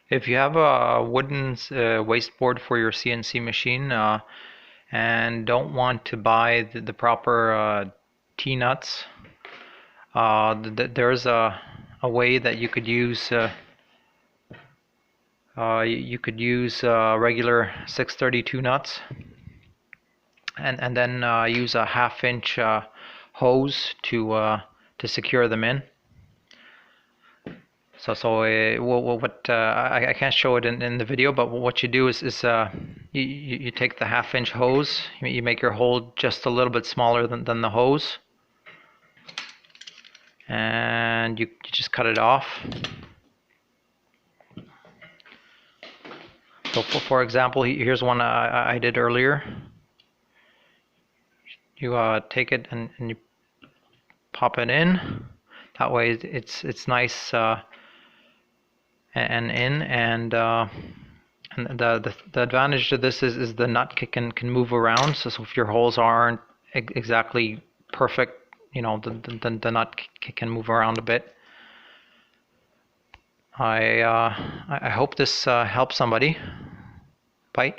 If you have a wooden waste board for your CNC machine and don't want to buy the proper T-nuts, there's a way that you could use regular 632 nuts and then use a half-inch hose to secure them in. I can't show it in the video, but what you do is you take the half-inch hose, you make your hole just a little bit smaller than the hose, and you just cut it off. So for example, here's one I did earlier. You take it and you pop it in. That way it's nice and in, and the advantage to this is the nut can move around. So if your holes aren't exactly perfect, you know, the nut can move around a bit. I hope this helps somebody. Bye.